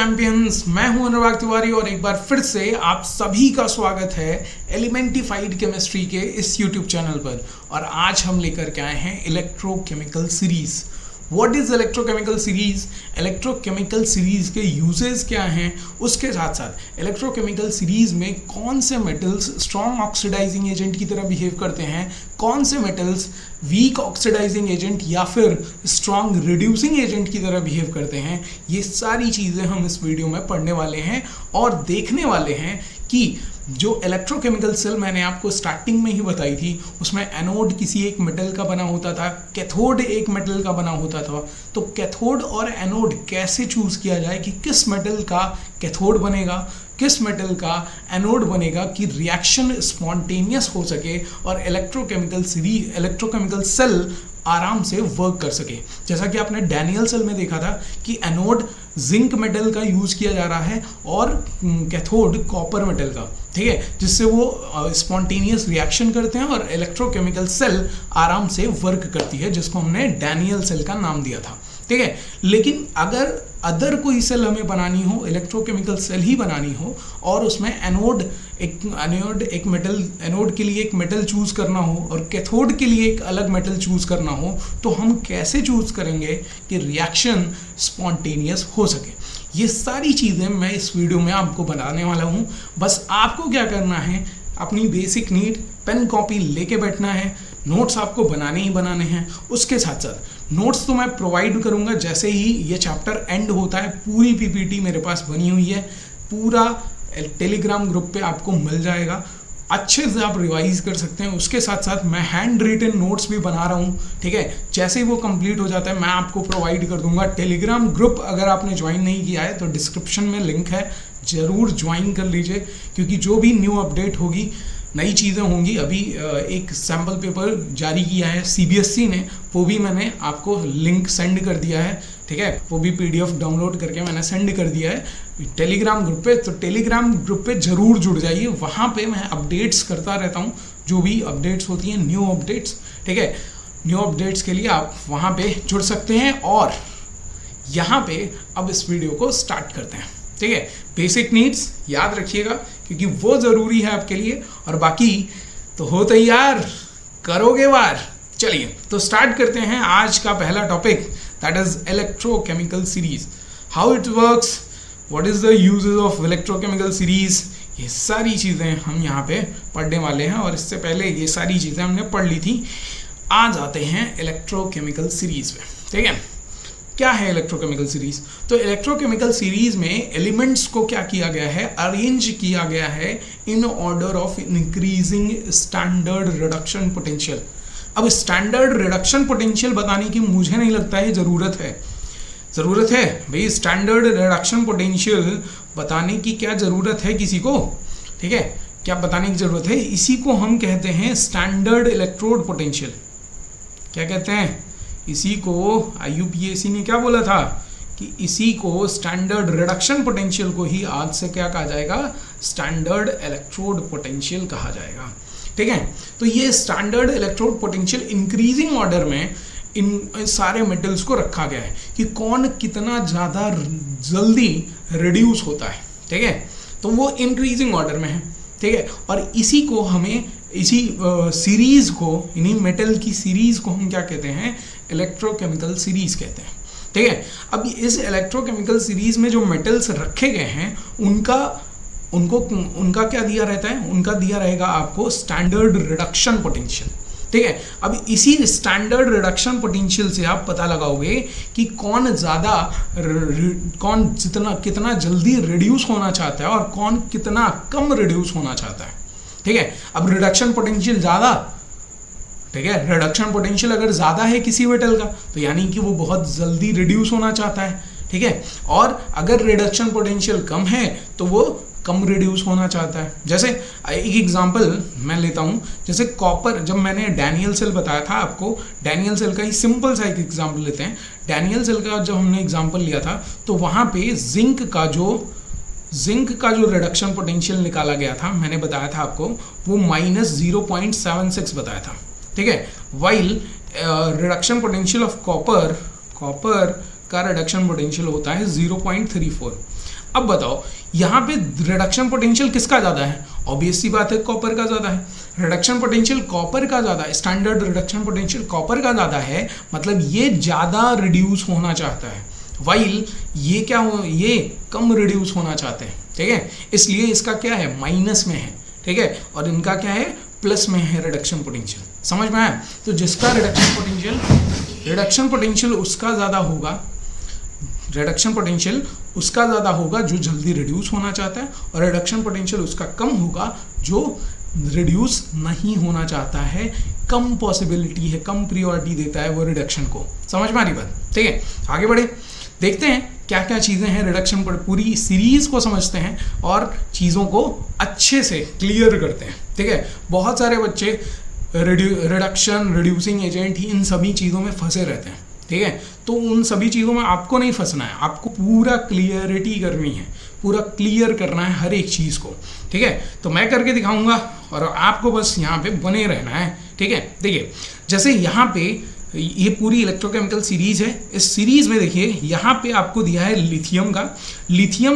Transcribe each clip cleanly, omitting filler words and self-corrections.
Champions, मैं हूं अनुराग तिवारी और एक बार फिर से आप सभी का स्वागत है एलिमेंटिफाइड केमिस्ट्री के इस यूट्यूब चैनल पर। और आज हम लेकर के आए हैं electrochemical series. What is electrochemical series, electrochemical series के यूजेस क्या हैं, उसके साथ साथ इलेक्ट्रोकेमिकल सीरीज में कौन से मेटल्स स्ट्रॉन्ग ऑक्सीडाइजिंग एजेंट की तरह बिहेव करते हैं, कौन से मेटल्स वीक ऑक्सीडाइजिंग एजेंट या फिर स्ट्रॉन्ग रिड्यूसिंग एजेंट की तरह बिहेव करते हैं, ये सारी चीज़ें हम इस वीडियो में पढ़ने वाले हैं और देखने वाले हैं कि जो इलेक्ट्रोकेमिकल सेल मैंने आपको स्टार्टिंग में ही बताई थी, उसमें एनोड किसी एक मेटल का बना होता था, कैथोड एक मेटल का बना होता था। तो कैथोड और एनोड कैसे चूज किया जाए कि किस मेटल का कैथोड बनेगा, किस मेटल का एनोड बनेगा, कि रिएक्शन स्पॉन्टेनियस हो सके और इलेक्ट्रोकेमिकल सेल आराम से वर्क कर सके। जैसा कि आपने डैनियल सेल में देखा था कि एनोड जिंक मेटल का यूज किया जा रहा है और कैथोड कॉपर मेटल का, ठीक है, जिससे वो स्पॉन्टेनियस रिएक्शन करते हैं और इलेक्ट्रोकेमिकल सेल आराम से वर्क करती है, जिसको हमने डैनियल सेल का नाम दिया था, ठीक है। लेकिन अगर अदर कोई सेल हमें बनानी हो, इलेक्ट्रोकेमिकल सेल ही बनानी हो, और उसमें एनोड के लिए एक मेटल चूज करना हो और कैथोड के लिए एक अलग मेटल चूज करना हो, तो हम कैसे चूज करेंगे कि रिएक्शन स्पॉन्टेनियस हो सके। ये सारी चीज़ें मैं इस वीडियो में आपको बताने वाला हूँ। बस आपको क्या करना है, अपनी बेसिक नीड पेन कॉपी लेके बैठना है, नोट्स आपको बनाने ही बनाने हैं। उसके साथ साथ नोट्स तो मैं प्रोवाइड करूंगा जैसे ही ये चैप्टर एंड होता है। पूरी पीपीटी मेरे पास बनी हुई है, पूरा टेलीग्राम ग्रुप पे आपको मिल जाएगा, अच्छे से आप रिवाइज कर सकते हैं। उसके साथ साथ मैं हैंड रिटन नोट्स भी बना रहा हूँ, ठीक है। जैसे ही वो कंप्लीट हो जाता है मैं आपको प्रोवाइड कर दूंगा। टेलीग्राम ग्रुप अगर आपने ज्वाइन नहीं किया है तो डिस्क्रिप्शन में लिंक है, ज़रूर ज्वाइन कर लीजिए, क्योंकि जो भी न्यू अपडेट होगी, नई चीज़ें होंगी। अभी एक सैम्पल पेपर जारी किया है सीबीएसई ने, वो भी मैंने आपको लिंक सेंड कर दिया है, ठीक है। वो भी पीडीएफ डाउनलोड करके मैंने सेंड कर दिया है टेलीग्राम ग्रुप पे। तो टेलीग्राम ग्रुप पे ज़रूर जुड़ जाइए, वहाँ पे मैं अपडेट्स करता रहता हूँ, जो भी अपडेट्स होती हैं, न्यू अपडेट्स, ठीक है। न्यू अपडेट्स के लिए आप वहाँ पे जुड़ सकते हैं। और यहाँ पे अब इस वीडियो को स्टार्ट करते हैं, ठीक है। बेसिक नीड्स याद रखिएगा क्योंकि वो ज़रूरी है आपके लिए, और बाकी तो हो तैयार, करोगे वार। चलिए तो स्टार्ट करते हैं आज का पहला topic, that is electrochemical series. How it works, what is the uses of electrochemical series, ये सारी चीज़ें हम यहाँ पे पढ़ने वाले हैं। और इससे पहले ये सारी चीज़ें हमने पढ़ ली थी। आ जाते हैं इलेक्ट्रोकेमिकल सीरीज में, ठीक है। क्या है इलेक्ट्रोकेमिकल सीरीज? तो इलेक्ट्रोकेमिकल सीरीज में एलिमेंट्स को क्या किया गया है, अरेंज किया गया है in order of increasing standard reduction potential. अब स्टैंडर्ड रिडक्शन पोटेंशियल बताने की मुझे नहीं लगता है ज़रूरत है भाई। स्टैंडर्ड रिडक्शन पोटेंशियल बताने की क्या ज़रूरत है किसी को, ठीक है, क्या बताने की ज़रूरत है? इसी को हम कहते हैं स्टैंडर्ड इलेक्ट्रोड पोटेंशियल। क्या कहते हैं इसी को? IUPAC ने क्या बोला था कि इसी को स्टैंडर्ड रिडक्शन पोटेंशियल को ही आज से क्या कहा जाएगा, स्टैंडर्ड इलेक्ट्रोड पोटेंशियल कहा जाएगा, ठीक है। तो ये standard electrode potential increasing order में इन सारे मेटल्स को रखा गया है कि कौन कितना ज़्यादा जल्दी रिड्यूस होता है, ठीक है। तो वो इंक्रीजिंग ऑर्डर में है, ठीक है। और इसी को हमें, इसी सीरीज को, इन्हीं मेटल की सीरीज को हम क्या कहते हैं, इलेक्ट्रोकेमिकल सीरीज कहते हैं, ठीक है। अब इस इलेक्ट्रोकेमिकल सीरीज में जो मेटल्स रखे गए हैं उनका क्या दिया रहता है, उनका दिया रहेगा आपको स्टैंडर्ड रिडक्शन पोटेंशियल, ठीक है। अब इसी स्टैंडर्ड रिडक्शन पोटेंशियल से आप पता लगाओगे कि कौन कितना जल्दी रिड्यूस होना चाहता है और कौन कितना कम रिड्यूस होना चाहता है, ठीक है। अब रिडक्शन पोटेंशियल ज़्यादा, ठीक है, रिडक्शन पोटेंशियल अगर ज़्यादा है किसी मेटल का तो यानी कि वो बहुत जल्दी रिड्यूस होना चाहता है, ठीक है। और अगर रिडक्शन पोटेंशियल कम है तो वो कम रिड्यूस होना चाहता है। जैसे एक एग्जांपल मैं लेता हूँ, जैसे कॉपर, जब मैंने डैनियल सेल बताया था आपको, डैनियल सेल का ही सिंपल सा एक एग्जांपल लेते हैं। डैनियल सेल का जब हमने एग्जांपल लिया था तो वहाँ पे जिंक का जो रिडक्शन पोटेंशियल निकाला गया था, मैंने बताया था आपको, वो -0.76 बताया था, ठीक है। While reduction potential of copper का रिडक्शन पोटेंशियल होता है 0.34। अब बताओ यहाँ पे रिडक्शन पोटेंशियल किसका ज़्यादा है? ऑब्वियस सी बात है कॉपर का ज़्यादा है। रिडक्शन पोटेंशियल कॉपर का ज़्यादा है, स्टैंडर्ड रिडक्शन पोटेंशियल कॉपर का ज़्यादा है, मतलब ये ज़्यादा रिड्यूस होना चाहता है, वाइल ये क्या हो, ये कम रिड्यूस होना चाहते हैं। ठीक है, इसलिए इसका क्या है, माइनस में है। ठीक है, और इनका क्या है, प्लस में है रिडक्शन पोटेंशियल। समझ में आया? तो जिसका रिडक्शन पोटेंशियल उसका ज़्यादा होगा, रिडक्शन पोटेंशियल उसका ज़्यादा होगा जो जल्दी रिड्यूस होना चाहता है, और रिडक्शन पोटेंशियल उसका कम होगा जो रिड्यूस नहीं होना चाहता है, कम पॉसिबिलिटी है, कम प्रियोरिटी देता है वो रिडक्शन को। समझ में आ रही बात? ठीक है, आगे बढ़े, देखते हैं क्या क्या चीज़ें हैं रिडक्शन पर, पूरी सीरीज़ को समझते हैं और चीज़ों को अच्छे से क्लियर करते हैं। ठीक है, बहुत सारे बच्चे रिडक्शन, रिड्यूसिंग एजेंट ही इन सभी चीज़ों में फंसे रहते हैं। ठीक है, तो उन सभी चीज़ों में आपको नहीं फंसना है, आपको पूरा क्लियरिटी करनी है, पूरा क्लियर करना है हर एक चीज़ को। ठीक है, तो मैं करके दिखाऊंगा और आपको बस यहाँ पे बने रहना है। ठीक है, देखिए जैसे यहाँ पे ये पूरी इलेक्ट्रोकेमिकल सीरीज़ है, इस सीरीज़ में देखिए यहाँ पे आपको दिया है लिथियम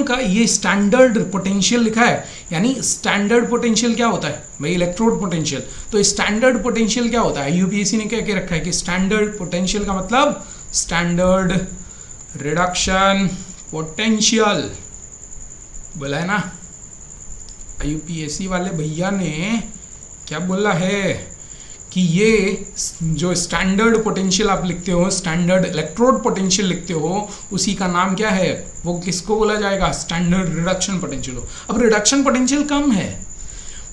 का ये स्टैंडर्ड पोटेंशियल लिखा है। यानी स्टैंडर्ड पोटेंशियल क्या होता है भाई, इलेक्ट्रोड पोटेंशियल। तो स्टैंडर्ड पोटेंशियल क्या होता है, यूपीएससी ने क्या कह रखा है कि स्टैंडर्ड पोटेंशियल का मतलब स्टैंडर्ड रिडक्शन पोटेंशियल, बोला है ना यूपीएससी वाले भैया ने, क्या बोला है कि ये जो स्टैंडर्ड पोटेंशियल आप लिखते हो, स्टैंडर्ड इलेक्ट्रोड पोटेंशियल लिखते हो, उसी का नाम क्या है, वो किसको बोला जाएगा, स्टैंडर्ड रिडक्शन पोटेंशियल। अब रिडक्शन पोटेंशियल कम है,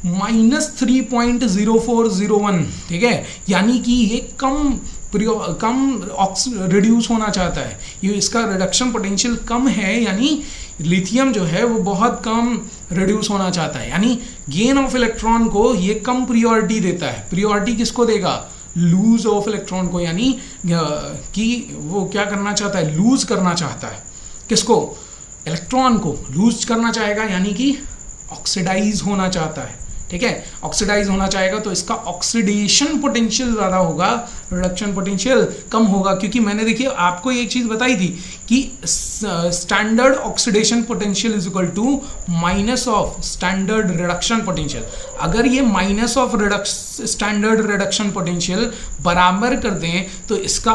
-3.0401। ठीक है, यानी कि ये कम रिड्यूस होना चाहता है, ये इसका रिडक्शन पोटेंशियल कम है, यानी लिथियम जो है वो बहुत कम रिड्यूस होना चाहता है, यानी गेन ऑफ इलेक्ट्रॉन को ये कम प्रियोरिटी देता है। प्रियोरिटी किसको देगा, लूज ऑफ इलेक्ट्रॉन को, यानी कि वो क्या करना चाहता है, लूज करना चाहता है, किसको, इलेक्ट्रॉन को लूज करना चाहेगा, यानी कि ऑक्सीडाइज होना चाहता है। ठीक है, ऑक्सीडाइज होना चाहेगा तो इसका ऑक्सीडेशन पोटेंशियल ज़्यादा होगा, रिडक्शन पोटेंशियल कम होगा। क्योंकि मैंने देखिए आपको एक चीज़ बताई थी कि standard oxidation potential is equal to minus of standard reduction potential. अगर ये minus of standard reduction potential बराबर कर दें तो इसका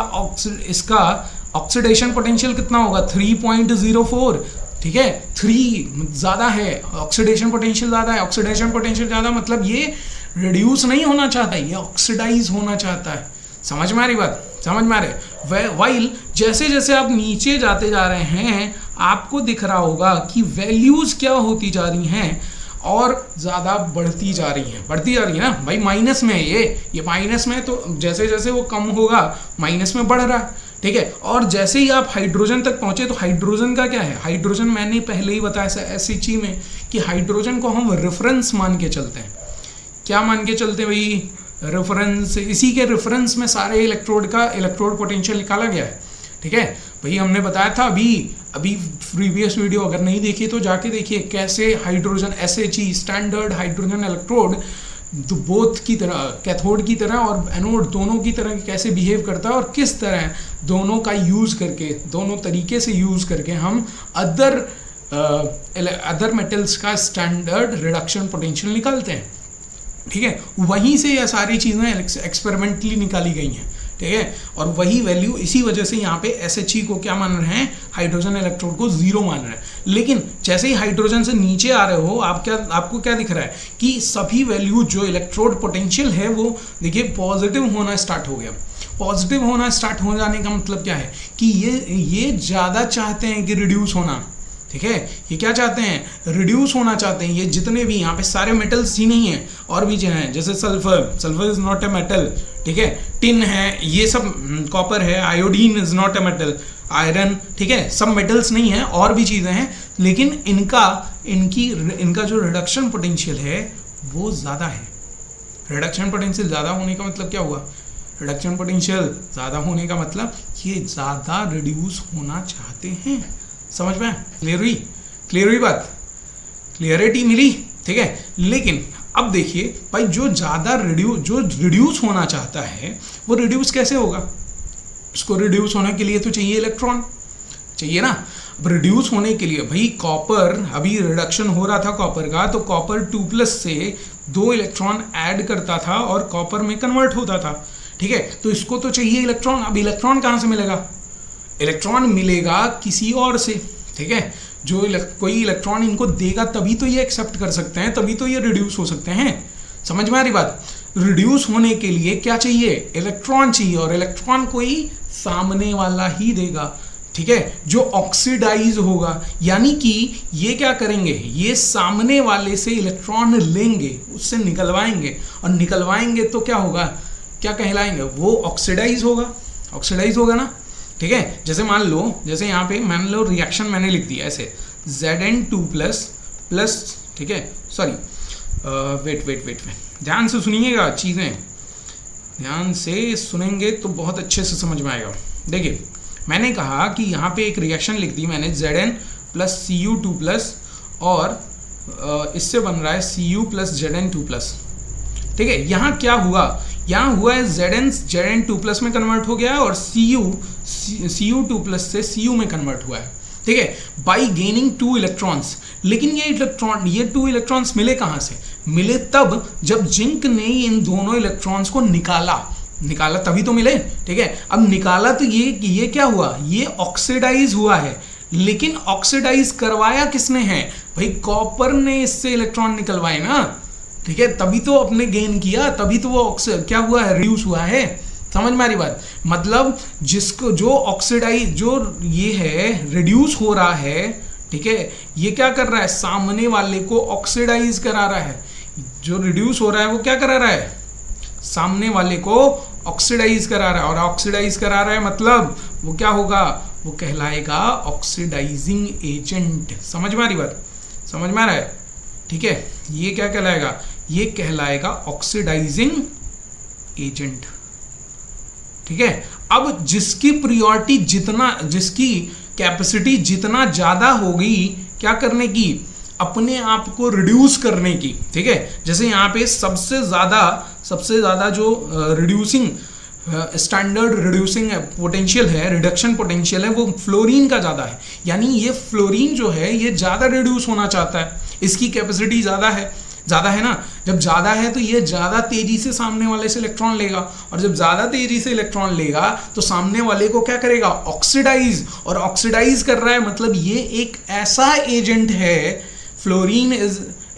ऑक्सीडेशन पोटेंशियल कितना होगा, 3.04। ठीक है, 3 ज़्यादा है, ऑक्सीडेशन पोटेंशियल ज़्यादा है। ऑक्सीडेशन पोटेंशियल ज़्यादा मतलब ये रिड्यूस नहीं होना चाहता, ये ऑक्सीडाइज होना चाहता है। समझ में आ रही बात, समझ में आ रहे। वाइल जैसे जैसे आप नीचे जाते जा रहे हैं आपको दिख रहा होगा कि वैल्यूज़ क्या होती जा रही हैं और ज़्यादा बढ़ती जा रही है ना भाई, माइनस में है ये माइनस में, तो जैसे जैसे वो कम होगा माइनस में बढ़ रहा है। ठीक है, और जैसे ही आप हाइड्रोजन तक पहुंचे तो हाइड्रोजन का क्या है, हाइड्रोजन मैंने पहले ही बताया एसएचजी में कि हाइड्रोजन को हम रेफरेंस मान के चलते हैं। क्या मान के चलते हैं भाई, रेफरेंस। इसी के रेफरेंस में सारे इलेक्ट्रोड पोटेंशियल निकाला गया है। ठीक है भाई, हमने बताया था अभी प्रीवियस वीडियो अगर नहीं देखी तो जाके देखिए कैसे hydrogen SHG standard hydrogen electrode तो बोथ की तरह, कैथोड की तरह और एनोड दोनों की तरह कैसे बिहेव करता है और किस तरह दोनों का यूज़ करके, दोनों तरीके से यूज़ करके हम अदर मेटल्स का स्टैंडर्ड रिडक्शन पोटेंशियल निकालते हैं। ठीक है, वहीं से यह सारी चीज़ें एक्सपेरिमेंटली निकाली गई हैं। ठीक है, और वही वैल्यू इसी वजह से यहाँ पे एसएचई को क्या मान रहे हैं, हाइड्रोजन इलेक्ट्रोड को 0 मान रहे हैं। लेकिन जैसे ही हाइड्रोजन से नीचे आ रहे हो आपको क्या दिख रहा है कि सभी वैल्यू जो इलेक्ट्रोड पोटेंशियल है वो देखिए पॉजिटिव होना स्टार्ट हो गया। पॉजिटिव होना स्टार्ट हो जाने का मतलब क्या है कि ये ज़्यादा चाहते हैं कि रिड्यूस होना। ठीक है, ये क्या चाहते हैं, रिड्यूस होना चाहते हैं। ये जितने भी यहाँ पे सारे मेटल्स ही नहीं हैं और भी जो हैं, जैसे sulphur is not a metal. ठीक है, टिन है, ये सब कॉपर है, iodine is not a metal, iron. ठीक है, सब मेटल्स नहीं है और भी चीज़ें हैं, लेकिन इनका जो रिडक्शन पोटेंशियल है वो ज़्यादा है। रिडक्शन पोटेंशियल ज़्यादा होने का मतलब क्या हुआ, रिडक्शन पोटेंशियल ज़्यादा होने का मतलब ये ज़्यादा रिड्यूस होना चाहते हैं। समझ में क्लियर हुई बात, क्लियरिटी मिली। ठीक है, लेकिन अब देखिए भाई जो ज़्यादा रिड्यूस होना चाहता है वो रिड्यूस कैसे होगा, उसको रिड्यूस होने के लिए तो चाहिए इलेक्ट्रॉन, चाहिए ना। रिड्यूस होने के लिए भाई कॉपर, अभी रिडक्शन हो रहा था कॉपर का, तो कॉपर 2+ से 2 इलेक्ट्रॉन ऐड करता था और कॉपर में कन्वर्ट होता था, ठीक है। तो इसको तो चाहिए इलेक्ट्रॉन, अब इलेक्ट्रॉन कहाँ से मिलेगा? इलेक्ट्रॉन मिलेगा किसी और से, ठीक है। जो कोई इलेक्ट्रॉन इनको देगा तभी तो ये एक्सेप्ट कर सकते हैं, तभी तो ये रिड्यूस हो सकते हैं। समझ में आ रही बात? रिड्यूस होने के लिए क्या चाहिए? इलेक्ट्रॉन चाहिए, और इलेक्ट्रॉन कोई सामने वाला ही देगा, ठीक है, जो ऑक्सीडाइज होगा। यानी कि ये क्या करेंगे, ये सामने वाले से इलेक्ट्रॉन लेंगे, उससे निकलवाएंगे, और निकलवाएंगे तो क्या होगा, क्या कहलाएंगे? वो ऑक्सीडाइज होगा, ऑक्सीडाइज होगा ना, ठीक है। जैसे मान लो, जैसे यहाँ पे मान लो रिएक्शन मैंने लिख दिया ऐसे Zn2++, ठीक है, सॉरी वेट, ध्यान से सुनिएगा, चीज़ें ध्यान से सुनेंगे तो बहुत अच्छे से समझ में आएगा। देखिए मैंने कहा कि यहाँ पे एक रिएक्शन लिख दी मैंने Zn+Cu2+, और इससे बन रहा है Cu+Zn2+, ठीक है। यहाँ क्या हुआ, यहाँ हुआ है Zn2+ में कन्वर्ट हो गया है, और Cu2+ से Cu में कन्वर्ट हुआ है, ठीक है, बाई गेनिंग 2 इलेक्ट्रॉन्स। लेकिन ये 2 इलेक्ट्रॉन्स मिले कहाँ से? मिले तब जब जिंक ने इन दोनों इलेक्ट्रॉन्स को निकाला तभी तो मिले, ठीक है। अब निकाला तो ये क्या हुआ, ये ऑक्सीडाइज हुआ है, लेकिन ऑक्सीडाइज करवाया किसने है भाई? कॉपर ने इससे इलेक्ट्रॉन निकलवाए ना, ठीक है, तभी तो अपने गेन किया, तभी तो वो क्या हुआ है, रिड्यूस हुआ है। समझ में आ रही बात? मतलब जिसको जो ऑक्सीडाइज, जो ये है रिड्यूस हो रहा है, ठीक है, ये क्या कर रहा है, सामने वाले को ऑक्सीडाइज करा रहा है। जो रिड्यूस हो रहा है वो क्या करा रहा है, सामने वाले को ऑक्सीडाइज करा रहा है, और ऑक्सीडाइज करा रहा है मतलब वो क्या होगा, वो कहलाएगा ऑक्सीडाइजिंग एजेंट। समझ में आ रही बात? समझ में आ रहा है, ठीक है। ये क्या कहलाएगा, ये कहलाएगा ऑक्सीडाइजिंग एजेंट, ठीक है। अब जिसकी प्रियोरिटी जितना, जिसकी कैपेसिटी जितना ज्यादा होगी क्या करने की, अपने आप को रिड्यूस करने की, ठीक है। जैसे यहाँ पे सबसे ज्यादा जो रिड्यूसिंग स्टैंडर्ड रिड्यूसिंग पोटेंशियल है, रिडक्शन पोटेंशियल है, वो फ्लोरीन का ज्यादा है। यानी ये फ्लोरीन जो है ये ज्यादा रिड्यूस होना चाहता है, इसकी कैपेसिटी ज्यादा है ना। जब ज्यादा है तो ये ज्यादा तेजी से सामने वाले से इलेक्ट्रॉन लेगा, और जब ज्यादा तेजी से इलेक्ट्रॉन लेगा तो सामने वाले को क्या करेगा, ऑक्सीडाइज। और ऑक्सीडाइज कर रहा है मतलब ये एक ऐसा एजेंट है, फ्लोरीन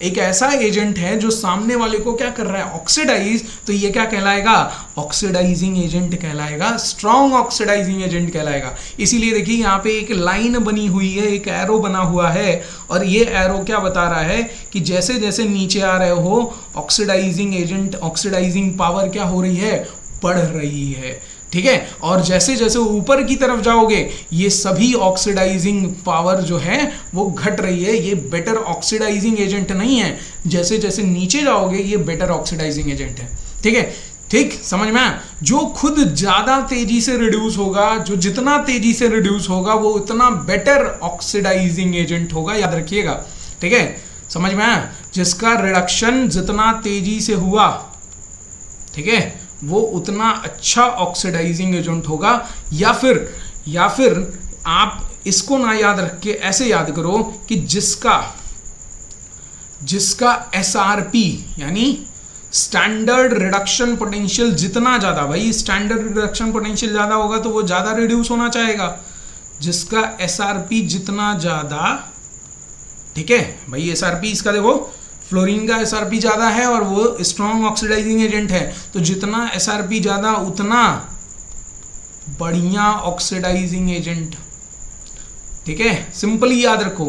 एक ऐसा एजेंट है जो सामने वाले को क्या कर रहा है, ऑक्सीडाइज। तो ये क्या कहलाएगा, ऑक्सीडाइजिंग एजेंट कहलाएगा, स्ट्रॉन्ग ऑक्सीडाइजिंग एजेंट कहलाएगा। इसीलिए देखिए यहाँ पे एक लाइन बनी हुई है, एक एरो बना हुआ है, और ये एरो क्या बता रहा है कि जैसे जैसे नीचे आ रहे हो ऑक्सीडाइजिंग एजेंट, ऑक्सीडाइजिंग पावर क्या हो रही है, बढ़ रही है, ठीक है। और जैसे जैसे ऊपर की तरफ जाओगे ये सभी ऑक्सीडाइजिंग पावर जो है वो घट रही है, ये बेटर ऑक्सीडाइजिंग एजेंट नहीं है। जैसे जैसे नीचे जाओगे ये बेटर ऑक्सीडाइजिंग एजेंट है, ठीक है। ठीक, समझ में आया? जो खुद ज्यादा तेजी से रिड्यूस होगा, जो जितना तेजी से रिड्यूस होगा वो उतना बेटर ऑक्सीडाइजिंग एजेंट होगा, याद रखिएगा, ठीक है। समझ में आया? जिसका रिडक्शन जितना तेजी से हुआ, ठीक है, वो उतना अच्छा ऑक्सीडाइजिंग एजेंट होगा। या फिर आप इसको ना याद रख के ऐसे याद करो कि जिसका SRP यानी स्टैंडर्ड रिडक्शन पोटेंशियल जितना ज्यादा, भाई स्टैंडर्ड रिडक्शन पोटेंशियल ज्यादा होगा तो वो ज्यादा रिड्यूस होना चाहेगा। जिसका SRP जितना ज्यादा, ठीक है भाई, SRP इसका देखो, फ्लोरीन का SRP ज़्यादा है और वो स्ट्रॉन्ग ऑक्सीडाइजिंग एजेंट है, तो जितना SRP ज़्यादा उतना बढ़िया ऑक्सीडाइजिंग एजेंट, ठीक है। सिंपली याद रखो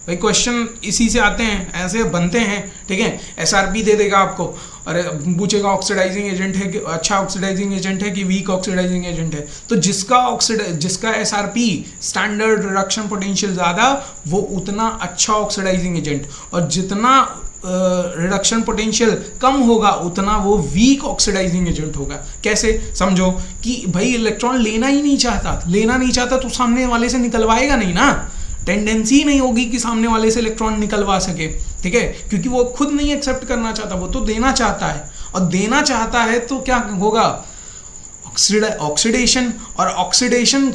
भाई, क्वेश्चन इसी से आते हैं, ऐसे बनते हैं, ठीक है। SRP दे देगा आपको और पूछेगा ऑक्सीडाइजिंग एजेंट है कि अच्छा ऑक्सीडाइजिंग एजेंट है कि वीक ऑक्सीडाइजिंग एजेंट है। तो जिसका SRP स्टैंडर्ड रिडक्शन पोटेंशियल ज़्यादा वो उतना अच्छा ऑक्सीडाइजिंग एजेंट, और जितना रिडक्शन पोटेंशियल कम होगा उतना वो वीक ऑक्सीडाइजिंग एजेंट होगा। कैसे, समझो कि भाई इलेक्ट्रॉन लेना नहीं चाहता तो सामने वाले से निकलवाएगा नहीं ना, टेंडेंसी नहीं होगी कि सामने वाले से इलेक्ट्रॉन निकलवा सके, ठीक है, क्योंकि वो खुद नहीं एक्सेप्ट करना चाहता, वो तो देना चाहता है, और देना चाहता है तो क्या होगा, ऑक्सीडेशन। और ऑक्सीडेशन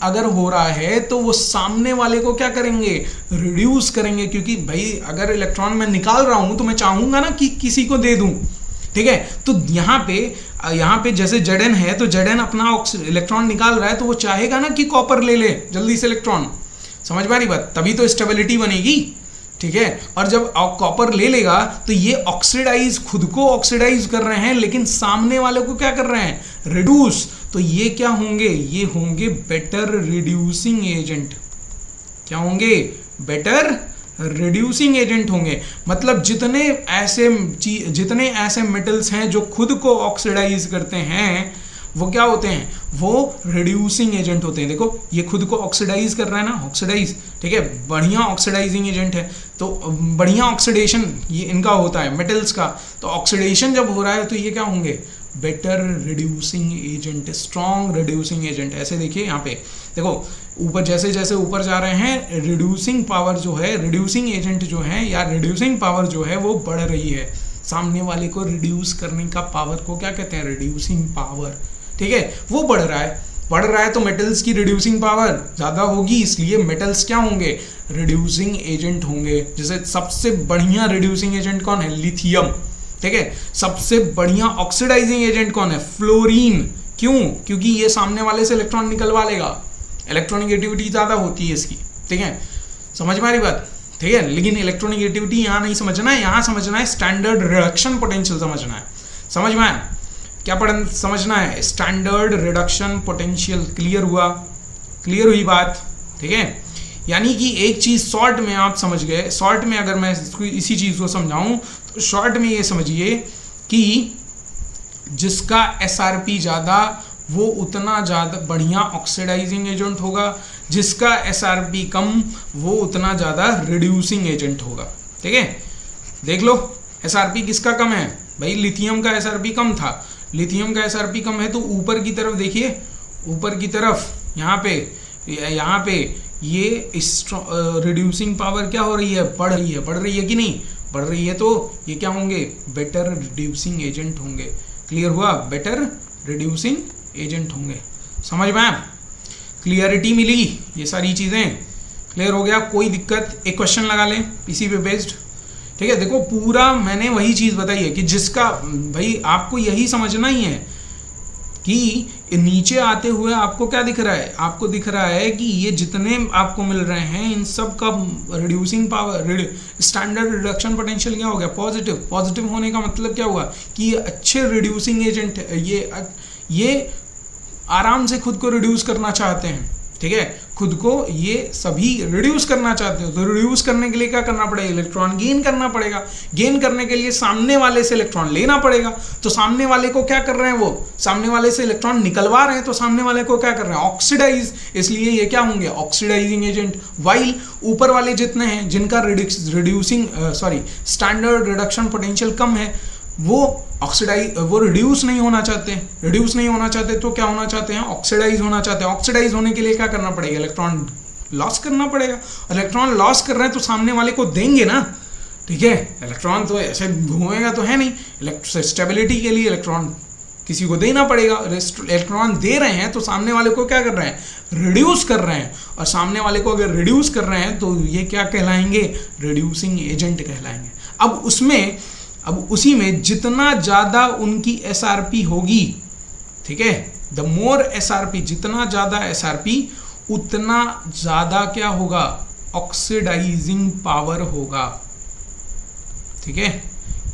अगर हो रहा है तो वो सामने वाले को क्या करेंगे, रिड्यूस करेंगे, क्योंकि भाई अगर इलेक्ट्रॉन मैं निकाल रहा हूं तो मैं चाहूंगा ना कि किसी को दे दूं, ठीक है। तो यहाँ पे जैसे Zn है तो Zn अपना इलेक्ट्रॉन निकाल रहा है तो वो चाहेगा ना कि कॉपर ले ले जल्दी से इलेक्ट्रॉन, समझ में आ रही बात, तभी तो स्टेबिलिटी बनेगी, ठीक है। और जब कॉपर ले लेगा तो ये ऑक्सीडाइज, खुद को ऑक्सीडाइज कर रहे हैं लेकिन सामने वाले को क्या कर रहे हैं, रिड्यूस। तो ये क्या होंगे, ये होंगे बेटर रिड्यूसिंग एजेंट। क्या होंगे, बेटर रिड्यूसिंग एजेंट होंगे। मतलब जितने ऐसे मेटल्स हैं जो खुद को ऑक्सीडाइज करते हैं वो क्या होते हैं, वो रिड्यूसिंग एजेंट होते हैं। देखो ये खुद को ऑक्सीडाइज कर रहा है ना, ऑक्सीडाइज, ठीक है, बढ़िया ऑक्सीडाइजिंग एजेंट है। तो बढ़िया ऑक्सीडेशन ये इनका होता है मेटल्स का। तो ऑक्सीडेशन जब हो रहा है तो ये क्या होंगे, better reducing agent, strong reducing agent. ऐसे देखिए यहाँ पे देखो ऊपर जैसे जैसे ऊपर जा रहे हैं रिड्यूसिंग पावर जो है, रिड्यूसिंग एजेंट जो है या रिड्यूसिंग पावर जो है वो बढ़ रही है। सामने वाले को रिड्यूस करने का पावर को क्या कहते हैं, रिड्यूसिंग पावर, ठीक है, वो बढ़ रहा है तो मेटल्स की रिड्यूसिंग पावर ज़्यादा होगी, इसलिए मेटल्स क्या होंगे, रिड्यूसिंग एजेंट होंगे। जैसे सबसे बढ़िया रिड्यूसिंग एजेंट कौन है, लिथियम, ठीक है। सबसे बढ़िया ऑक्सीडाइजिंग एजेंट कौन है, फ्लोरीन। क्यों, क्योंकि ये सामने वाले से इलेक्ट्रॉन निकलवा लेगा, इलेक्ट्रोनेगेटिविटी ज़्यादा होती है इसकी, ठीक है, समझ में आ रही बात, ठीक है। लेकिन इलेक्ट्रोनेगेटिविटी यहाँ नहीं समझना है, यहाँ समझना है स्टैंडर्ड रिडक्शन पोटेंशियल समझना है। समझ में आया, क्या समझना है, स्टैंडर्ड रिडक्शन पोटेंशियल। क्लियर हुआ, क्लियर हुई बात, ठीक है। यानी कि एक चीज़ शॉर्ट में आप समझ गए, शॉर्ट में अगर मैं इसी चीज़ को समझाऊं तो शॉर्ट में ये समझिए कि जिसका SRP ज़्यादा वो उतना ज़्यादा बढ़िया ऑक्सीडाइजिंग एजेंट होगा, जिसका SRP कम वो उतना ज़्यादा रिड्यूसिंग एजेंट होगा, ठीक है। देख लो SRP किसका कम है, भाई लिथियम का SRP कम था, लिथियम का SRP कम है तो ऊपर की तरफ देखिए, ऊपर की तरफ यहाँ पे ये रिड्यूसिंग पावर क्या हो रही है, बढ़ रही है कि नहीं, बढ़ रही है। तो ये क्या होंगे, बेटर रिड्यूसिंग एजेंट होंगे। क्लियर हुआ, बेटर रिड्यूसिंग एजेंट होंगे। समझ में आया, क्लियरिटी मिली, ये सारी चीज़ें क्लियर हो गया, कोई दिक्कत, एक क्वेश्चन लगा लें इसी पे बेस्ड, ठीक है। देखो पूरा मैंने वही चीज़ बताई है कि जिसका भाई आपको यही समझना ही है कि नीचे आते हुए आपको क्या दिख रहा है, आपको दिख रहा है कि ये जितने आपको मिल रहे हैं इन सब का reducing power, standard reduction potential क्या हो गया, पॉजिटिव। पॉजिटिव होने का मतलब क्या हुआ कि ये अच्छे रिड्यूसिंग एजेंट, ये आराम से खुद को रिड्यूस करना चाहते हैं, ठीक है, खुद को ये सभी रिड्यूस करना चाहते हो। तो रिड्यूस करने के लिए क्या करना पड़ेगा, इलेक्ट्रॉन गेन करना पड़ेगा। गेन करने के लिए सामने वाले से इलेक्ट्रॉन लेना पड़ेगा। तो सामने वाले को क्या कर रहे हैं, वो सामने वाले से इलेक्ट्रॉन निकलवा रहे हैं, तो सामने वाले को क्या कर रहे हैं, ऑक्सीडाइज, इसलिए ये क्या होंगे, ऑक्सीडाइजिंग एजेंट। वाइल ऊपर वाले जितने हैं जिनका स्टैंडर्ड रिडक्शन पोटेंशियल कम है वो वो रिड्यूस नहीं होना चाहते, तो क्या होना चाहते हैं, ऑक्सीडाइज होना चाहते हैं। ऑक्सीडाइज होने के लिए क्या करना पड़ेगा, इलेक्ट्रॉन लॉस करना पड़ेगा। इलेक्ट्रॉन लॉस कर रहे हैं तो सामने वाले को देंगे ना, ठीक है। इलेक्ट्रॉन तो ऐसे घूमेगा तो है नहीं, स्टेबिलिटी के लिए इलेक्ट्रॉन किसी को देना पड़ेगा। इलेक्ट्रॉन दे रहे हैं तो सामने वाले को क्या कर रहे हैं, रिड्यूस कर रहे हैं। और सामने वाले को अगर रिड्यूस कर रहे हैं तो ये क्या कहलाएंगे, रिड्यूसिंग एजेंट कहलाएंगे। अब उसी में जितना ज़्यादा उनकी SRP होगी, ठीक है, द मोर SRP, जितना ज़्यादा SRP उतना ज़्यादा क्या होगा, ऑक्सीडाइजिंग पावर होगा, ठीक है,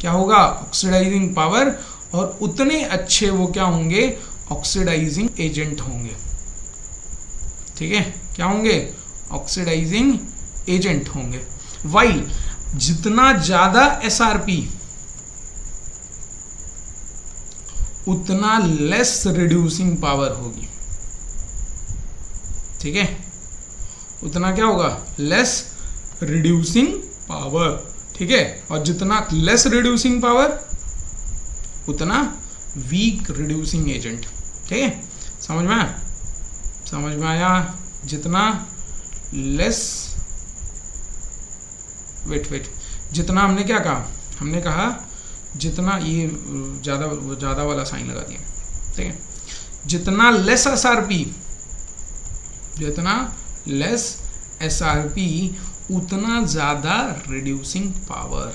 क्या होगा, ऑक्सीडाइजिंग पावर, और उतने अच्छे वो क्या होंगे, ऑक्सीडाइजिंग एजेंट होंगे, ठीक है, क्या होंगे, ऑक्सीडाइजिंग एजेंट होंगे। वाइल जितना ज़्यादा SRP उतना लेस रिड्यूसिंग पावर होगी, ठीक है, उतना क्या होगा, लेस रिड्यूसिंग पावर, ठीक है। और जितना लेस रिड्यूसिंग पावर उतना वीक रिड्यूसिंग एजेंट, ठीक है। समझ में आया, जितना लेस वेट जितना हमने क्या कहा, हमने कहा जितना, ये ज़्यादा वाला साइन लगा दिया, ठीक है, जितना लेस SRP जितना लेस SRP उतना ज़्यादा रिड्यूसिंग पावर,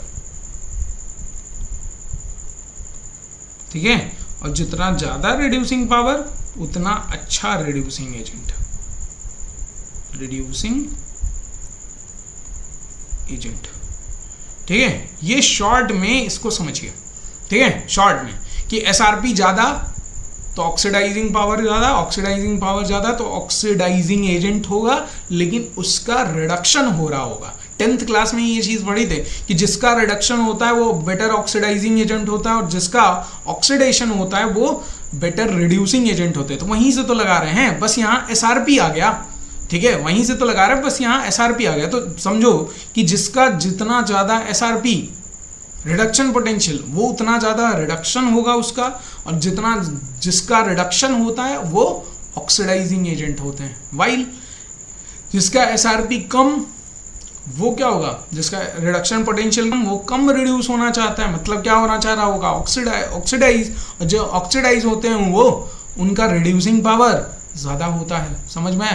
ठीक है, और जितना ज़्यादा रिड्यूसिंग पावर उतना अच्छा रिड्यूसिंग एजेंट, ठीक है। ये शॉर्ट में इसको समझिए, ठीक है, शॉर्ट में कि SRP ज़्यादा तो ऑक्सीडाइजिंग पावर ज़्यादा, ऑक्सीडाइजिंग पावर ज़्यादा तो ऑक्सीडाइजिंग एजेंट होगा, लेकिन उसका रिडक्शन हो रहा होगा। 10th क्लास में ये चीज़ पढ़ी थे कि जिसका रिडक्शन होता है वो बेटर ऑक्सीडाइजिंग एजेंट होता है और जिसका ऑक्सीडेशन होता है वो बेटर रिड्यूसिंग एजेंट होते हैं। तो वहीं से तो लगा रहे हैं, बस यहाँ SRP आ गया, ठीक है, वहीं से तो लगा रहे हैं, बस यहाँ SRP आ गया। तो समझो कि जिसका जितना ज़्यादा SRP रिडक्शन पोटेंशियल वो उतना ज़्यादा रिडक्शन होगा उसका, और जिसका रिडक्शन होता है वो ऑक्सीडाइजिंग एजेंट होते हैं। वाइल जिसका SRP कम वो क्या होगा, जिसका रिडक्शन पोटेंशियल कम वो कम रिड्यूस होना चाहता है, मतलब क्या होना चाह रहा होगा, ऑक्सीडाइज। और जो ऑक्सीडाइज होते हैं वो उनका रिड्यूसिंग पावर ज़्यादा होता है। समझ में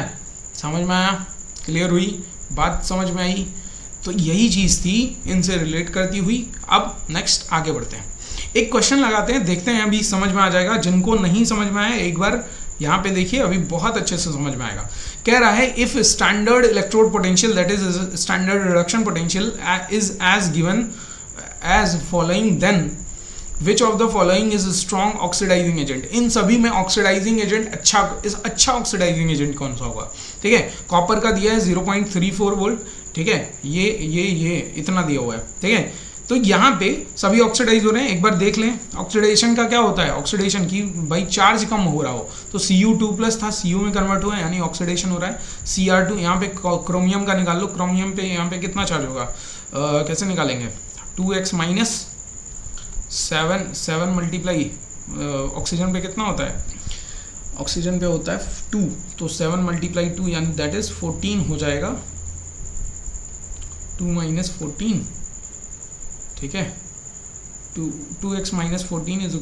आया, क्लियर हुई बात, समझ में आई। तो यही चीज़ थी, इनसे रिलेट करती हुई। अब नेक्स्ट आगे बढ़ते हैं, एक क्वेश्चन लगाते हैं, देखते हैं अभी समझ में आ जाएगा। जिनको नहीं समझ में आया एक बार यहाँ पे देखिए, अभी बहुत अच्छे से समझ में आएगा। कह रहा है if standard electrode potential that is standard reduction potential is as given as following, then which of the following is strong oxidising agent. इन सभी में ऑक्सीडाइजिंग एजेंट अच्छा ऑक्सीडाइजिंग एजेंट कौन सा होगा, ठीक है। कॉपर का दिया है 0.34 वोल्ट, ठीक है, ये इतना दिया हुआ है, ठीक है। तो यहाँ पे सभी ऑक्सीडाइज हो रहे हैं। एक बार देख लें ऑक्सीडेशन का क्या होता है, ऑक्सीडेशन की भाई चार्ज कम हो रहा हो तो Cu2+ था Cu में कन्वर्ट हुआ है, यानी ऑक्सीडेशन हो रहा है। Cr2 यहाँ पे क्रोमियम का निकाल लो, क्रोमियम पे यहाँ पे कितना चार्ज होगा, कैसे निकालेंगे, 2x - 7 मल्टीप्लाई ऑक्सीजन पे कितना होता है, ऑक्सीजन पे होता है 2, तो 7 × 2 यानी दैट इज 14 हो जाएगा, 2 - 14, ठीक है, 2x - 14 =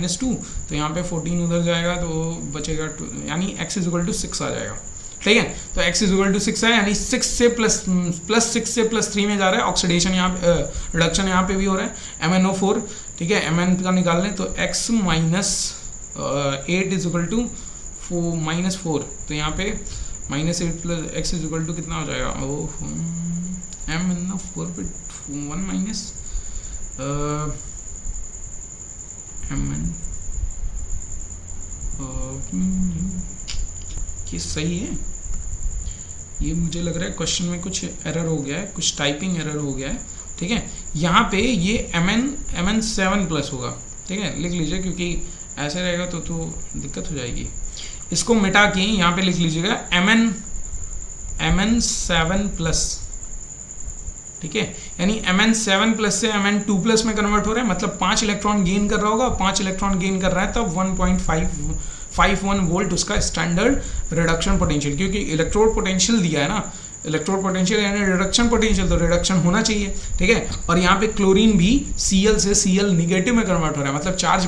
-2, तो यहाँ पे 14 उधर जाएगा तो बचेगा 2, यानी x = 6 आ जाएगा, ठीक है। तो x = 6 है, यानी 6 से +6 से +3 में जा रहा है। ऑक्सीडेशन यहाँ पे रिडक्शन यहाँ पे भी हो रहा है, MnO4, ठीक है, Mn का निकाल लें तो x - 8 = -4, तो यहाँ पे -8 + x = कितना हो जाएगा, MnO4 पे 1 माइनस Mn, ये सही है, ये मुझे लग रहा है क्वेश्चन में कुछ एरर हो गया है, कुछ टाइपिंग एरर हो गया है, ठीक है। यहाँ पे ये Mn 7+ होगा, ठीक है, लिख लीजिए, क्योंकि ऐसे रहेगा तो दिक्कत हो जाएगी। इसको मिटा के यहाँ पे लिख लीजिएगा Mn 7+, ठीक है, यानी Mn 7+ से Mn2+ में कन्वर्ट हो रहा है, मतलब 5 इलेक्ट्रॉन गेन कर रहा होगा, 5 इलेक्ट्रॉन गेन कर रहा है तब 1.51 वोल्ट उसका स्टैंडर्ड रिडक्शन पोटेंशियल, क्योंकि इलेक्ट्रोड पोटेंशियल दिया है ना, इलेक्ट्रोड पोटेंशियल यानी रिडक्शन पोटेंशियल, तो रिडक्शन होना चाहिए, ठीक है। और यहाँ पे क्लोरीन भी Cl से Cl निगेटिव में कन्वर्ट हो रहा है, मतलब चार्ज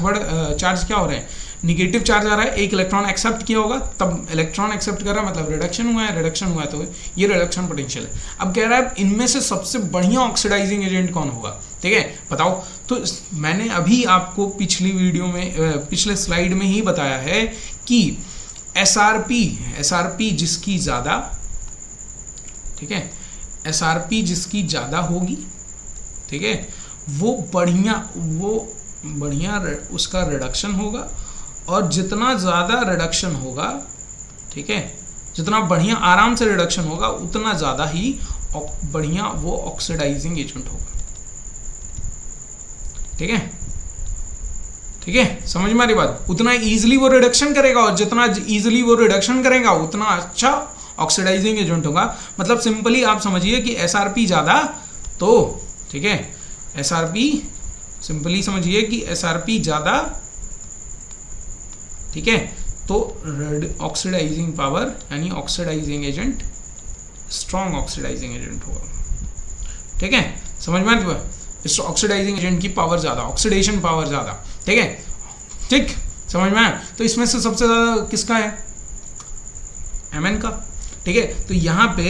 क्या हो रहे हैं, निगेटिव चार्ज आ रहा है, एक इलेक्ट्रॉन एक्सेप्ट किया होगा तब इलेक्ट्रॉन एक्सेप्ट कर रहा है, मतलब रिडक्शन हुआ है, तो ये रिडक्शन पोटेंशियल है। अब कह रहा है इनमें से सबसे बढ़िया ऑक्सीडाइजिंग एजेंट कौन होगा, ठीक है, बताओ। तो मैंने अभी आपको पिछली वीडियो में पिछले स्लाइड में ही बताया है कि SRP जिसकी ज़्यादा, ठीक है, SRP जिसकी ज़्यादा होगी, ठीक है, वो बढ़िया उसका रिडक्शन होगा, और जितना ज़्यादा रिडक्शन होगा, ठीक है, जितना बढ़िया आराम से रिडक्शन होगा उतना ज़्यादा ही बढ़िया वो ऑक्सीडाइजिंग एजेंट होगा, ठीक है, ठीक है, समझ में आ रही बात। उतना ईजिली वो रिडक्शन करेगा, और जितना ईजिली वो रिडक्शन करेगा उतना अच्छा ऑक्सीडाइजिंग एजेंट होगा। मतलब सिंपली आप समझिए कि SRP ज़्यादा तो, ठीक है, SRP सिंपली समझिए कि SRP ज़्यादा, ठीक है, तो ऑक्सीडाइजिंग पावर यानी oxidising agent strong oxidising agent होगा, ठीक है, समझ में आती है। इस ऑक्सीडाइजिंग एजेंट की पावर ज़्यादा, ऑक्सीडेशन पावर ज़्यादा, ठीक है, ठीक, समझ में आया। तो इसमें से सबसे ज़्यादा किसका है, Mn का, ठीक है। तो यहाँ पे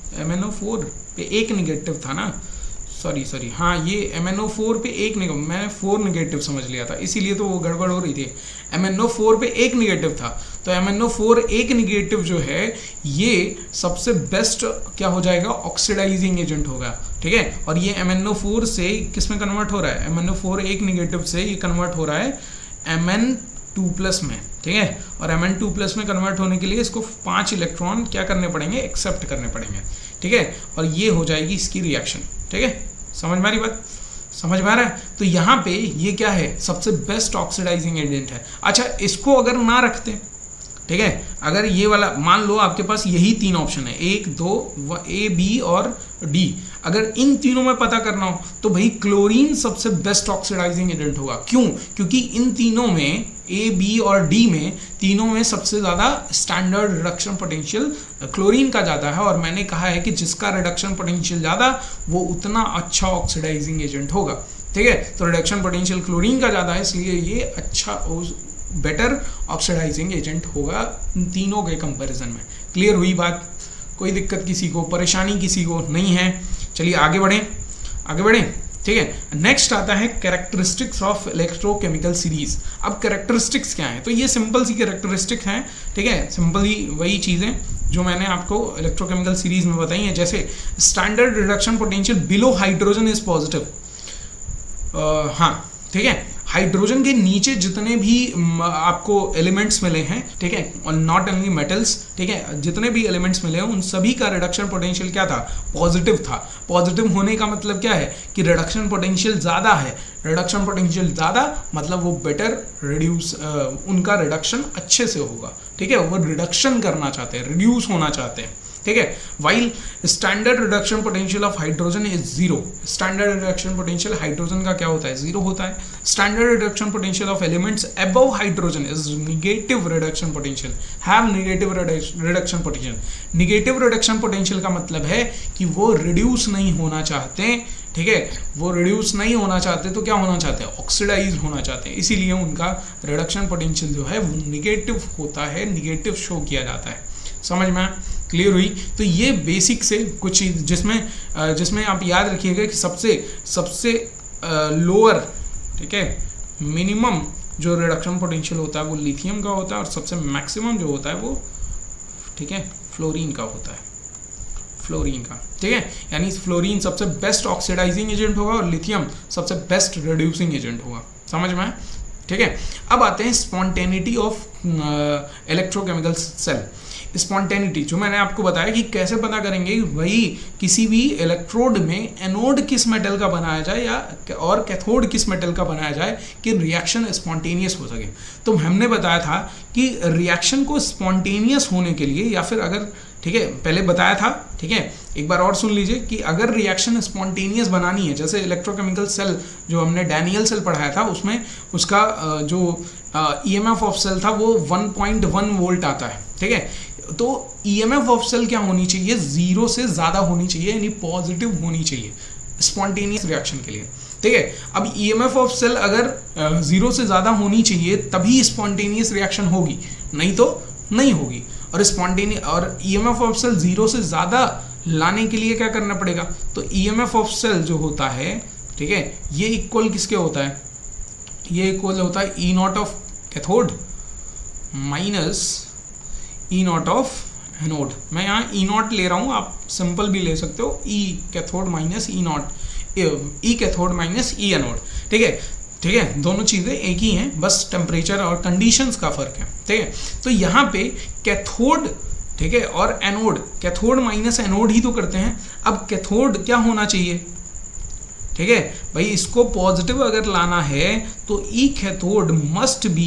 MnO4 पे एक निगेटिव था ना, सॉरी हाँ, ये MnO4 पे एक नेगेटिव, मैंने 4 निगेटिव समझ लिया था, इसीलिए तो वो गड़बड़ हो रही थी। MnO4 पे एक निगेटिव था, तो MnO4 एक निगेटिव जो है ये सबसे बेस्ट क्या हो जाएगा, ऑक्सीडाइजिंग एजेंट होगा, ठीक है। और ये MnO4 से किस में कन्वर्ट हो रहा है, MnO4 एक निगेटिव से ये कन्वर्ट हो रहा है Mn2+ में, ठीक है। और Mn2+ में कन्वर्ट होने के लिए इसको 5 इलेक्ट्रॉन क्या करने पड़ेंगे, एक्सेप्ट करने पड़ेंगे, ठीक है। और ये हो जाएगी इसकी रिएक्शन, ठीक है। समझ में आ रही बात, समझ में आ रहा है। तो यहाँ पे ये क्या है, सबसे बेस्ट ऑक्सीडाइजिंग एजेंट है। अच्छा, इसको अगर ना रखते, ठीक है, अगर ये वाला मान लो आपके पास यही 3 ऑप्शन है, 1 2 A B और D, अगर इन तीनों में पता करना हो तो भाई क्लोरीन सबसे बेस्ट ऑक्सीडाइजिंग एजेंट होगा। क्यों? क्योंकि इन तीनों में A B और D में तीनों में सबसे ज़्यादा स्टैंडर्ड रिडक्शन पोटेंशियल क्लोरीन का ज़्यादा है, और मैंने कहा है कि जिसका रिडक्शन पोटेंशियल ज़्यादा वो उतना अच्छा ऑक्सीडाइजिंग एजेंट होगा, ठीक है। तो रिडक्शन पोटेंशियल क्लोरीन का ज़्यादा है, इसलिए ये अच्छा बेटर ऑक्सीडाइजिंग एजेंट होगा तीनों के कंपैरिजन में। क्लियर हुई बात, कोई दिक्कत किसी को, परेशानी किसी को नहीं है। चलिए आगे बढ़ें, ठीक है। नेक्स्ट आता है कैरेक्टरिस्टिक्स ऑफ इलेक्ट्रोकेमिकल सीरीज। अब कैरेक्टरिस्टिक्स क्या है, तो ये सिंपल सी कैरेक्टरिस्टिक हैं, ठीक है, सिंपल ही वही चीज़ें जो मैंने आपको इलेक्ट्रोकेमिकल सीरीज में बताई हैं। जैसे standard reduction potential below hydrogen is positive, हाँ, ठीक है। हाइड्रोजन के नीचे जितने भी आपको एलिमेंट्स मिले हैं, ठीक है, और नॉट ओनली मेटल्स, ठीक है, जितने भी एलिमेंट्स मिले हैं उन सभी का रिडक्शन पोटेंशियल क्या था, पॉजिटिव था। पॉजिटिव होने का मतलब क्या है कि रिडक्शन पोटेंशियल ज़्यादा है, रिडक्शन पोटेंशियल ज़्यादा मतलब वो बेटर रिड्यूस, उनका रिडक्शन अच्छे से होगा, ठीक है, वो रिडक्शन करना चाहते हैं, रिड्यूस होना चाहते हैं, ठीक है। While standard reduction potential of hydrogen is 0, standard reduction potential hydrogen का क्या होता है, 0 होता है। Standard reduction potential of elements above hydrogen is negative reduction potential, have negative reduction potential. Negative reduction potential का मतलब है कि वो रिड्यूस नहीं होना चाहते, ठीक है, वो रिड्यूस नहीं होना चाहते तो क्या होना चाहते हैं, ऑक्सीडाइज होना चाहते हैं, इसीलिए उनका रिडक्शन पोटेंशियल जो है वो निगेटिव होता है, निगेटिव शो किया जाता है। समझ में क्लियर हुई। तो ये बेसिक से कुछ चीज़ जिसमें आप याद रखिएगा कि सबसे लोअर, ठीक है, मिनिमम जो रिडक्शन पोटेंशियल होता है वो लिथियम का होता है, और सबसे मैक्सिमम जो होता है वो, ठीक है, फ्लोरीन का होता है, फ्लोरीन का, ठीक है। यानी फ्लोरीन सबसे बेस्ट ऑक्सीडाइजिंग एजेंट होगा और लिथियम सबसे बेस्ट रिड्यूसिंग एजेंट होगा। समझ में आया, ठीक है। अब आते हैं spontaneity of electrochemical cell. Spontaneity जो मैंने आपको बताया कि कैसे पता करेंगे, वही किसी भी इलेक्ट्रोड में एनोड किस मेटल का बनाया जाए या और कैथोड किस मेटल का बनाया जाए कि रिएक्शन स्पॉन्टेनियस हो सके। तो हमने बताया था कि रिएक्शन को स्पॉन्टेनियस होने के लिए, या फिर अगर, ठीक है, पहले बताया था, ठीक है, एक बार और सुन लीजिए कि अगर रिएक्शन स्पॉन्टेनियस बनानी है, जैसे इलेक्ट्रोकेमिकल सेल जो हमने डैनियल सेल पढ़ाया था उसमें उसका जो EMF ऑफ सेल था वो 1.1 वोल्ट आता है, ठीक है। तो EMF ऑफ सेल क्या होनी चाहिए, 0 से ज़्यादा होनी चाहिए, यानी पॉजिटिव होनी चाहिए स्पॉन्टेनियस रिएक्शन के लिए, ठीक है। अब EMF ऑफ सेल अगर 0 से ज़्यादा होनी चाहिए तभी स्पॉन्टेनियस रिएक्शन होगी, नहीं तो नहीं होगी। और EMF ऑफ सेल 0 से ज़्यादा लाने के लिए क्या करना पड़ेगा, तो EMF ऑफ सेल जो होता है, ठीक है, ये इक्वल किसके होता है, ये इक्वल होता है E0 of cathode minus E0 of anode. मैं यहाँ E0 ले रहा हूँ, आप सिंपल भी ले सकते हो, E cathode minus E0, E cathode minus E anode, ठीक है, ठीक है, दोनों चीज़ें एक ही हैं, बस टेम्परेचर और कंडीशंस का फर्क है, ठीक है। तो यहाँ पे कैथोड, ठीक है, और एनोड, कैथोड माइनस एनोड ही तो करते हैं। अब कैथोड क्या होना चाहिए, ठीक है भाई, इसको पॉजिटिव अगर लाना है तो E cathode must be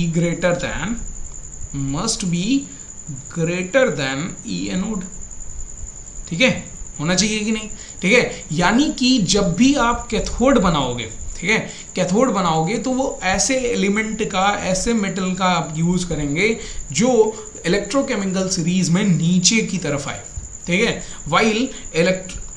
greater than E anode, ठीक है, होना चाहिए कि नहीं, ठीक है। यानी कि जब भी आप कैथोड बनाओगे, ठीक है, कैथोड बनाओगे तो वो ऐसे एलिमेंट का, ऐसे मेटल का आप यूज़ करेंगे जो इलेक्ट्रोकेमिकल सीरीज में नीचे की तरफ आए, ठीक है। वाइल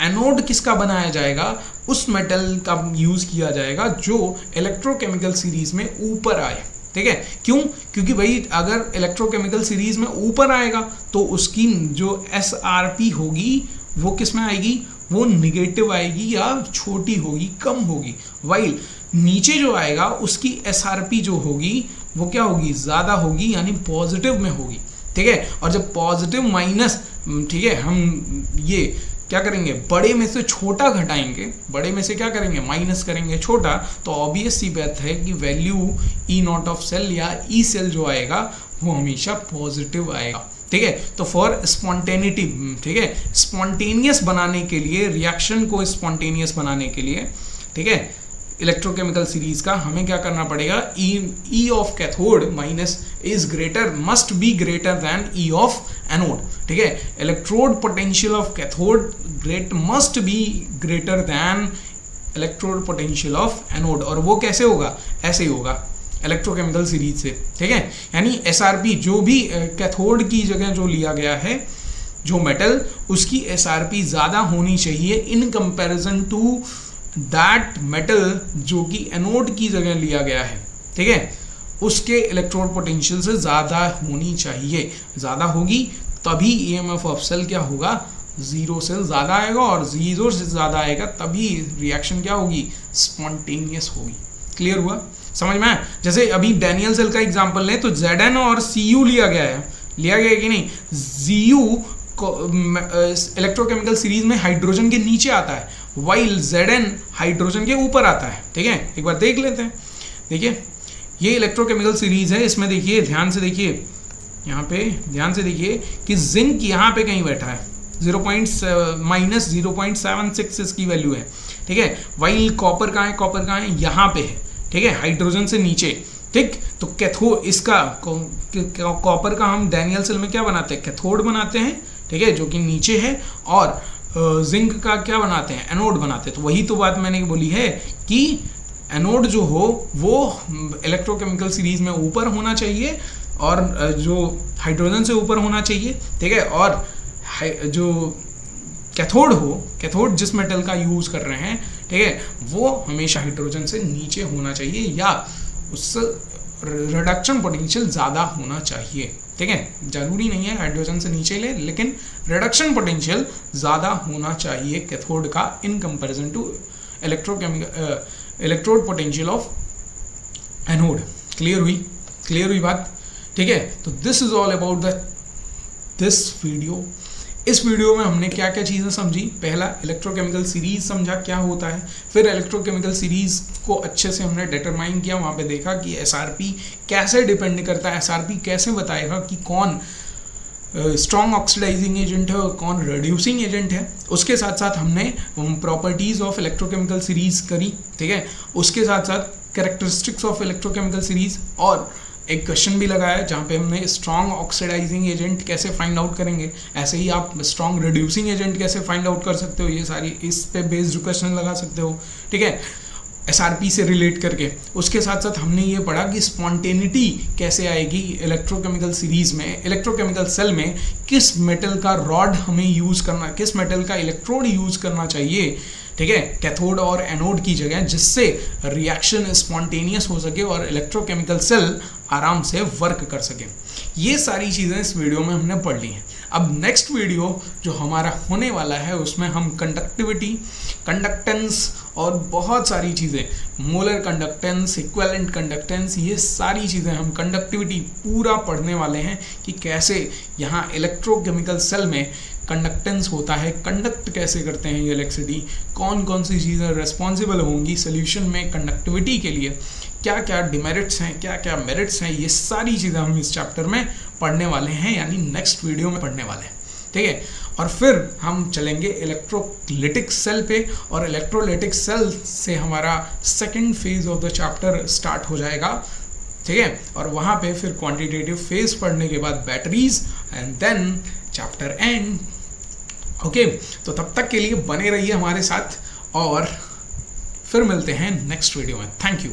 एनोड किसका बनाया जाएगा, उस मेटल का यूज़ किया जाएगा जो इलेक्ट्रोकेमिकल सीरीज में ऊपर आए, ठीक है। क्यों? क्योंकि भाई अगर इलेक्ट्रोकेमिकल सीरीज में ऊपर आएगा तो उसकी जो SRP होगी वो किस में आएगी, वो निगेटिव आएगी या छोटी होगी, कम होगी। वाइल नीचे जो आएगा उसकी SRP जो होगी वो क्या होगी, ज़्यादा होगी, यानी पॉजिटिव में होगी, ठीक है। और जब पॉजिटिव माइनस, ठीक है, हम ये क्या करेंगे, बड़े में से छोटा घटाएंगे, बड़े में से क्या करेंगे, माइनस करेंगे छोटा, तो ऑब्वियस सी बात है कि वैल्यू E0 ऑफ सेल या ई सेल जो आएगा वो हमेशा पॉजिटिव आएगा, ठीक है। तो फॉर स्पॉन्टेनिटी, ठीक है, स्पॉन्टेनियस बनाने के लिए, रिएक्शन को स्पॉन्टेनियस बनाने के लिए, ठीक है, इलेक्ट्रोकेमिकल सीरीज का हमें क्या करना पड़ेगा, E of cathode minus is greater, must be greater than E of anode, ठीक है। Electrode potential of cathode must be greater than electrode potential of anode, और वो कैसे होगा, ऐसे ही होगा इलेक्ट्रोकेमिकल सीरीज से, ठीक है। यानी SRP जो भी कैथोड की जगह जो लिया गया है जो मेटल, उसकी SRP ज़्यादा होनी चाहिए in comparison to that metal जो कि एनोड की जगह लिया गया है, ठीक है, उसके इलेक्ट्रोड पोटेंशियल से ज़्यादा होनी चाहिए। ज़्यादा होगी तभी EMF ऑफ सेल क्या होगा, जीरो से ज़्यादा आएगा, और जीरो से ज़्यादा आएगा तभी रिएक्शन क्या होगी, स्पॉन्टेनियस होगी। क्लियर हुआ, समझ में आया? जैसे अभी डैनियल सेल का एग्जांपल लें तो Zn और Cu लिया गया है कि नहीं। Zu इलेक्ट्रोकेमिकल सीरीज में हाइड्रोजन के नीचे आता है, वाइल Zn हाइड्रोजन के ऊपर आता है, ठीक है। एक बार देख लेते हैं, देखिए ये इलेक्ट्रोकेमिकल सीरीज है, इसमें देखिए ध्यान से देखिए, यहाँ पे ध्यान से देखिए कि जिंक यहाँ पे कहीं बैठा है, माइनस 0.76 इसकी वैल्यू है, ठीक है। वाइल कॉपर कहाँ है, कॉपर कहाँ है, यहाँ पे है, ठीक है, हाइड्रोजन से नीचे, ठीक। तो कैथोड, इसका कॉपर का हम डैनियल सेल में क्या बनाते हैं, कैथोड बनाते हैं, ठीक है, जो कि नीचे है, और जिंक का क्या बनाते हैं, एनोड बनाते हैं। तो वही तो बात मैंने बोली है कि एनोड जो हो वो इलेक्ट्रोकेमिकल सीरीज में ऊपर होना चाहिए, और जो हाइड्रोजन से ऊपर होना चाहिए, ठीक है, और जो कैथोड हो, कैथोड जिस मेटल का यूज कर रहे हैं, ठीक है, वो हमेशा हाइड्रोजन से नीचे होना चाहिए, या उससे रिडक्शन पोटेंशियल ज़्यादा होना चाहिए, ठीक है। जरूरी नहीं है हाइड्रोजन से नीचे ले, लेकिन रिडक्शन पोटेंशियल ज़्यादा होना चाहिए कैथोड का in comparison to electrode potential of anode. Clear हुई बात, ठीक है। तो this is all about this video. इस वीडियो में हमने क्या क्या चीज़ें समझी, पहला इलेक्ट्रोकेमिकल सीरीज समझा क्या होता है, फिर इलेक्ट्रोकेमिकल सीरीज को अच्छे से हमने डिटरमाइन किया, वहाँ पे देखा कि SRP कैसे डिपेंड करता है, SRP कैसे बताएगा कि कौन स्ट्रॉन्ग ऑक्सीडाइजिंग एजेंट है और कौन रिड्यूसिंग एजेंट है। उसके साथ साथ हमने प्रॉपर्टीज़ ऑफ इलेक्ट्रोकेमिकल सीरीज करी, ठीक है। उसके साथ साथ कैरेक्टरिस्टिक्स ऑफ इलेक्ट्रोकेमिकल सीरीज, और एक क्वेश्चन भी लगाया जहाँ पे हमने स्ट्रॉन्ग ऑक्सीडाइजिंग एजेंट कैसे फाइंड आउट करेंगे, ऐसे ही आप स्ट्रॉन्ग रिड्यूसिंग एजेंट कैसे फाइंड आउट कर सकते हो, ये सारी इस पे बेस्ड क्वेश्चन लगा सकते हो, ठीक है, SRP से रिलेट करके। उसके साथ साथ हमने ये पढ़ा कि स्पॉन्टेनिटी कैसे आएगी इलेक्ट्रोकेमिकल सीरीज में, इलेक्ट्रोकेमिकल सेल में किस मेटल का रॉड हमें यूज़ करना, किस मेटल का इलेक्ट्रोड यूज़ करना चाहिए, ठीक है, कैथोड और एनोड की जगह, जिससे रिएक्शन स्पॉन्टेनियस हो सके और इलेक्ट्रोकेमिकल सेल आराम से वर्क कर सके। ये सारी चीज़ें इस वीडियो में हमने पढ़ ली हैं। अब नेक्स्ट वीडियो जो हमारा होने वाला है उसमें हम कंडक्टिविटी, कंडक्टेंस और बहुत सारी चीज़ें, मोलर कंडक्टेंस, इक्विवेलेंट कंडक्टेंस, ये सारी चीज़ें हम कंडक्टिविटी पूरा पढ़ने वाले हैं कि कैसे यहाँ इलेक्ट्रोकेमिकल सेल में कंडक्टेंस होता है, कंडक्ट कैसे करते हैं ये इलेक्ट्रिसिटी, कौन कौन सी चीज़ें रिस्पॉन्सिबल होंगी सोल्यूशन में कंडक्टिविटी के लिए, क्या क्या डिमेरिट्स हैं, क्या क्या मेरिट्स हैं, ये सारी चीज़ें हम इस चैप्टर में पढ़ने वाले हैं, यानी नेक्स्ट वीडियो में पढ़ने वाले हैं, ठीक है। और फिर हम चलेंगे इलेक्ट्रोलिटिक सेल पे, और इलेक्ट्रोलिटिक सेल से हमारा second phase of the chapter start हो जाएगा, ठीक है। और वहाँ पे फिर क्वांटिटेटिव फेज पढ़ने के बाद batteries, and then chapter end. Okay, तो तब तक के लिए बने रहिए हमारे साथ, और फिर मिलते हैं नेक्स्ट वीडियो में। Thank you.